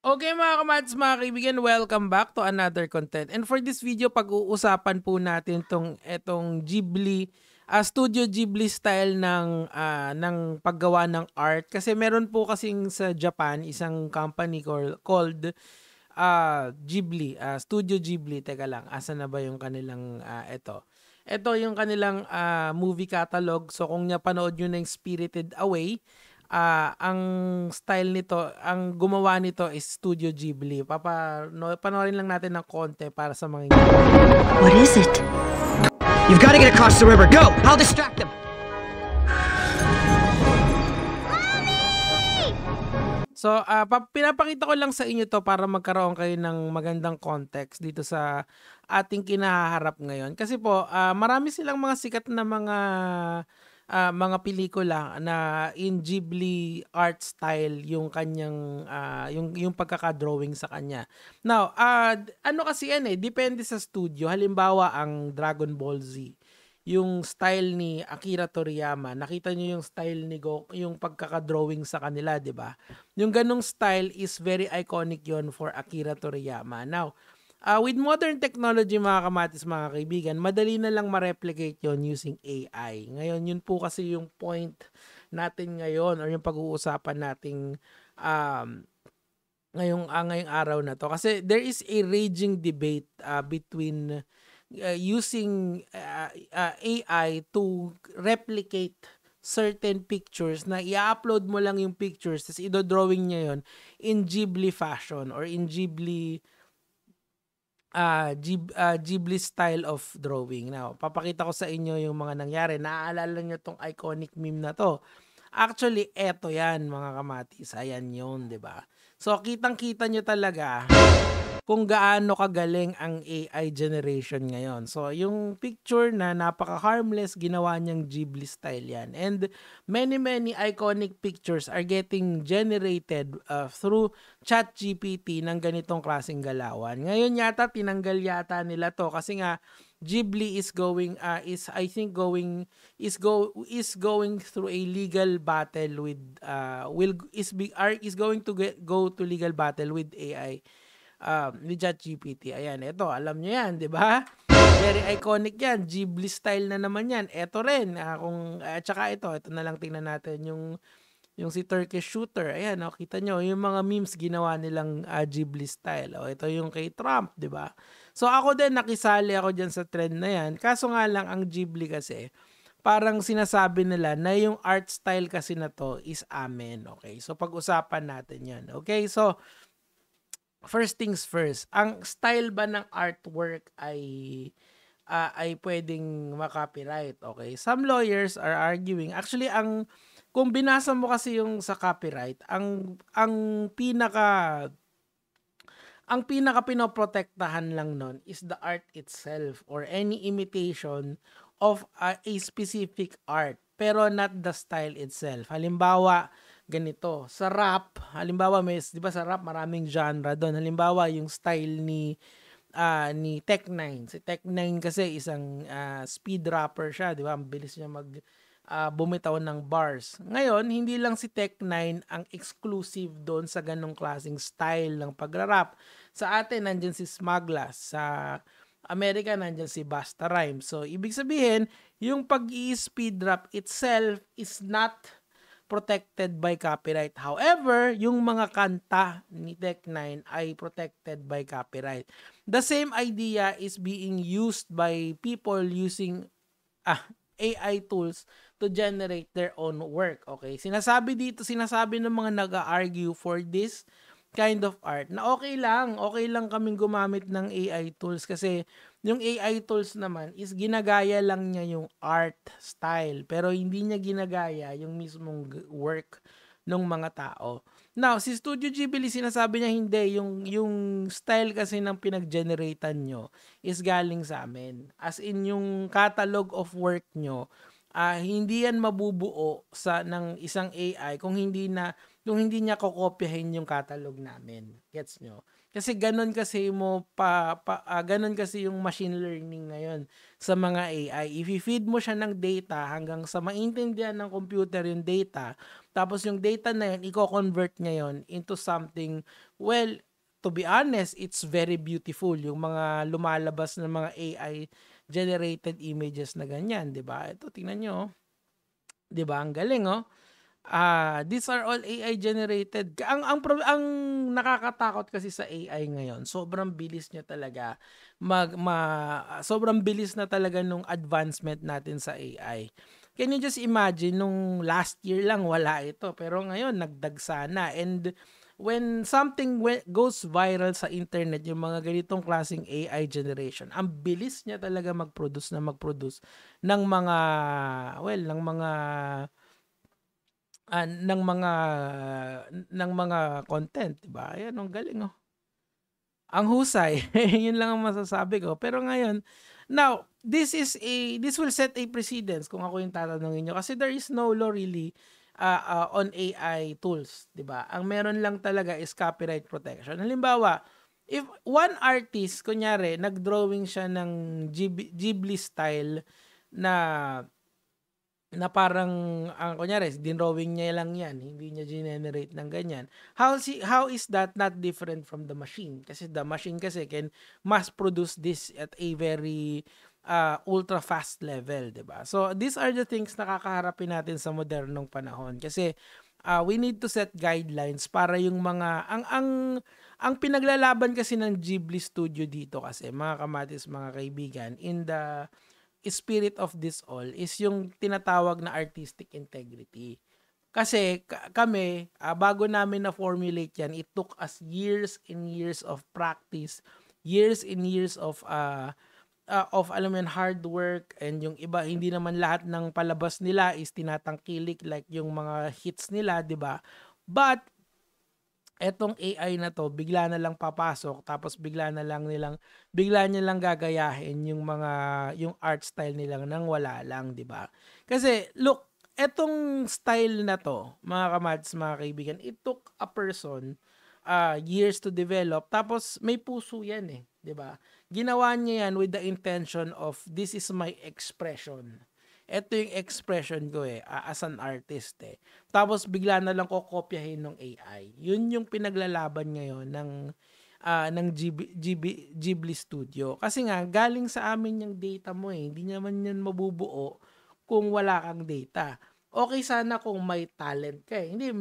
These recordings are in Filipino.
Okay mga kamads, mga kaibigan, welcome back to another content. And for this video, pag-uusapan po natin etong Ghibli, Studio Ghibli style ng paggawa ng art. Kasi meron po kasing sa Japan, isang company called Ghibli, Studio Ghibli. Teka lang, asa na ba yung kanilang ito? Ito yung kanilang movie catalog. So kung napanood nyo na yung Spirited Away, ang style nito, ang gumawa nito is Studio Ghibli. Panoorin lang natin ng konti para sa mga What is it? You've got to get across the river. Go! I'll distract them. So, pinapakita ko lang sa inyo to para magkaroon kayo ng magandang context dito sa ating kinaharap ngayon. Kasi po, marami silang mga sikat na mga pelikula na in Ghibli art style yung kanyang yung pagkaka-drawing sa kanya. Now, ano kasi yan depende sa studio. Halimbawa, ang Dragon Ball Z, yung style ni Akira Toriyama. Nakita niyo yung style ni yung pagkaka-drawing sa kanila, 'di ba? Yung ganung style is very iconic yon for Akira Toriyama. Now, with modern technology mga kamatis, mga kaibigan, madali na lang ma-replicate yon using AI. Ngayon, yun po kasi yung point natin ngayon or yung pag-uusapan nating ngayong araw na to. Kasi there is a raging debate between using AI to replicate certain pictures na i-upload mo lang yung pictures tapos i-drawing niya yon in Ghibli fashion or in Ghibli Ghibli style of drawing. Now, papakita ko sa inyo yung mga nangyari. Naaalala nyo tong iconic meme na to. Actually, eto yan mga kamatis. Ayan yun, di ba? So, kitang-kita nyo talaga kung gaano kagaling ang AI generation ngayon. So, yung picture na napaka-harmless, ginawa niyang Ghibli style yan. And many iconic pictures are getting generated through ChatGPT ng ganitong klaseng galawan. Ngayon yata, tinanggal yata nila to kasi nga, Ghibli is going through a legal battle with is going to go to legal battle with AI with ChatGPT. Ayan, ito, alam niyo yan, 'di ba? Very iconic yan. Ghibli style na naman yan. Ito rin, tsaka ito na lang tingnan natin yung si Turkish Shooter. Ayan, kita nyo, yung mga memes ginawa nilang Ghibli style. Ito yung kay Trump, 'di ba? So ako din, nakisali ako dyan sa trend na yan. Kaso nga lang, ang Ghibli kasi, parang sinasabi nila na yung art style kasi na to is amen. Okay, so pag-usapan natin yan. Okay, so first things first, ang style ba ng artwork ay pwedeng ma-copyright? Okay, some lawyers are arguing. Actually, kung binasa mo kasi yung sa copyright, ang pinaka pinoprotektahan lang nun is the art itself or any imitation of a specific art, pero not the style itself. Halimbawa, ganito, sa rap, halimbawa di ba sa rap maraming genre doon. Halimbawa, yung style ni Tech9. Si Tech9 kasi isang speed rapper siya, di ba? Ang bilis niya bumitaw ng bars. Ngayon, hindi lang si Tech9 ang exclusive doon sa ganong klaseng style ng pagrarap. Sa atin, nandyan si Smaglas. Sa Amerika, nandyan si Busta Rhymes. So, ibig sabihin, yung pag-i-speed rap itself is not protected by copyright. However, yung mga kanta ni Tech9 ay protected by copyright. The same idea is being used by people using AI tools to generate their own work. Okay? Sinasabi ng mga nag-argue for this kind of art na okay lang kaming gumamit ng AI tools kasi yung AI tools naman is ginagaya lang niya yung art style pero hindi niya ginagaya yung mismong work ng mga tao. Now, si Studio Ghibli, sinasabi niya hindi, yung style kasi ng pinag-generatan nyo is galing sa amin. As in, yung catalog of work nyo, hindi yan mabubuo ng isang AI kung hindi na kung hindi niya kokopyahin yung catalog namin. Gets nyo? Kasi ganun kasi ganun kasi yung machine learning ngayon sa mga AI. If i-feed mo siya ng data hanggang sa maintindihan ng computer yung data, tapos yung data na yun, i-convert niya yun into something, well, to be honest, it's very beautiful. Yung mga lumalabas ng mga AI generated images na ganyan, 'di ba? Ito tingnan niyo, 'di ba? Ang galing, oh. These are all AI generated. Ang nakakatakot kasi sa AI ngayon, sobrang bilis niya talaga sobrang bilis na talaga nung advancement natin sa AI. Can you just imagine nung last year lang wala ito, pero ngayon nagdagsa na. And when something goes viral sa internet, yung mga ganitong klaseng AI generation, ang bilis niya talaga mag-produce ng mga ng mga ng mga content, 'di ba? Ayan, ang galing, oh. Ang husay. Yun lang ang masasabi ko. Pero ngayon, now, this will set a precedence kung ako yung tatanungin nyo. Kasi there is no law really on AI tools, 'di ba? Ang meron lang talaga is copyright protection. Halimbawa, if one artist, kunyari, nag-drawing siya ng Ghibli style na parang ang kunyari dinrawing niya lang yan, hindi niya generate ng ganyan. How is that not different from the machine? Kasi the machine kasi can mass produce this at a very ultra fast level, 'di ba? So these are the things na kakaharapin natin sa modernong panahon kasi we need to set guidelines para yung mga ang pinaglalaban kasi ng Ghibli Studio dito kasi mga kamatis, mga kaibigan, in the spirit of this all is yung tinatawag na artistic integrity. Kasi kami, bago namin na-formulate yan, it took us years and years of practice, years and years of alam mo yun, hard work, and yung iba, hindi naman lahat ng palabas nila is tinatangkilik like yung mga hits nila, di ba? But etong AI na to, bigla na lang papasok, tapos bigla niya lang gagayahin yung art style nila nang wala lang, 'di ba? Kasi look, etong style na to, mga kamads, mga kaibigan, it took a person years to develop, tapos may puso yan, 'di ba? Ginawa niya yan with the intention of this is my expression. Ito yung expression ko as an artist Tapos bigla na lang kokopyahin ng AI. Yun yung pinaglalaban ngayon ng Ghibli Studio. Kasi nga, galing sa amin yung data mo Hindi naman yan mabubuo kung wala kang data. Okay sana kung may talent ka Hindi,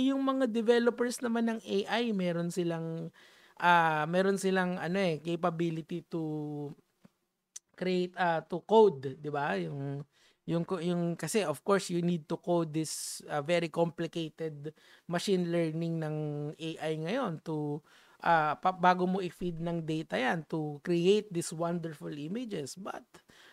yung mga developers naman ng AI, meron silang capability to create to code, 'di ba? Yung kasi of course you need to code this very complicated machine learning ng AI ngayon to bago mo i-feed ng data yan to create these wonderful images. But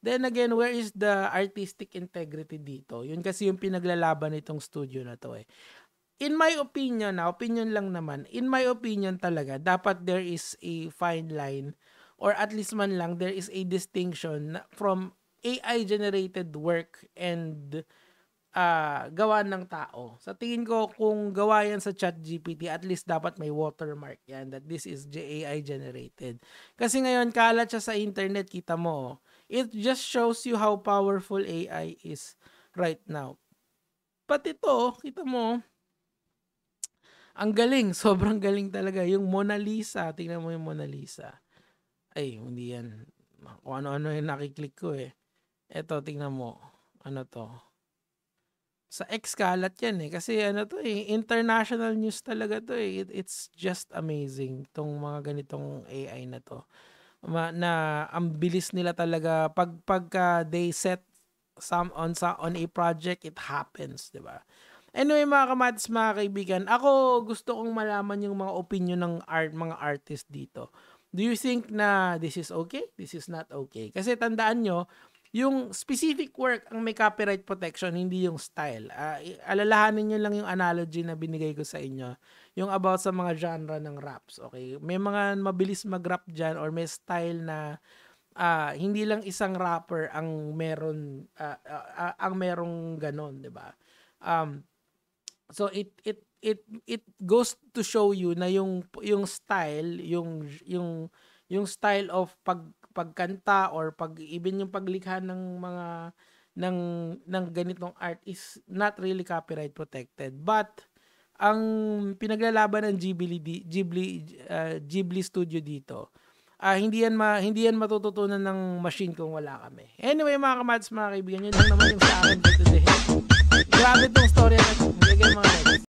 then again, where is the artistic integrity dito? Yun kasi yung pinaglalaban nitong studio na to In my opinion, opinion lang naman, in my opinion talaga, dapat there is a fine line or at least man lang there is a distinction from AI-generated work and gawa ng tao. Sa tingin ko, kung gawa yan sa ChatGPT, at least dapat may watermark yan that this is AI-generated. Kasi ngayon, kalat siya sa internet, kita mo. It just shows you how powerful AI is right now. Pati ito, kita mo, ang galing, sobrang galing talaga. Yung Mona Lisa, tingnan mo yung Mona Lisa. Ay, hindi yan. Kung ano-ano yung nakiklik ko Eto, tingnan mo. Ano to? Sa X kalat yan Kasi international news talaga to It's just amazing tong mga ganitong AI na to. Na ang bilis nila talaga pagka they set on a project, it happens, 'di ba? Anyway, mga kamatis, mga kaibigan, ako gusto kong malaman yung mga opinion ng mga artist dito. Do you think na this is okay? This is not okay? Kasi tandaan nyo, yung specific work ang may copyright protection, hindi yung style. Alalahanin nyo lang yung analogy na binigay ko sa inyo. Yung about sa mga genre ng raps. Okay? May mga mabilis mag-rap dyan or may style na hindi lang isang rapper ang meron ang merong ganon, 'di ba? So it it goes to show you na yung style, yung style of pagkanta or even yung paglikha ng mga ng ganitong art is not really copyright protected. But ang pinaglalaban ng Ghibli Studio dito, hindi yan matututunan ng machine kung wala kami. Anyway, mga kamads, mga kaibigan, yun lang naman yung sa akin for today.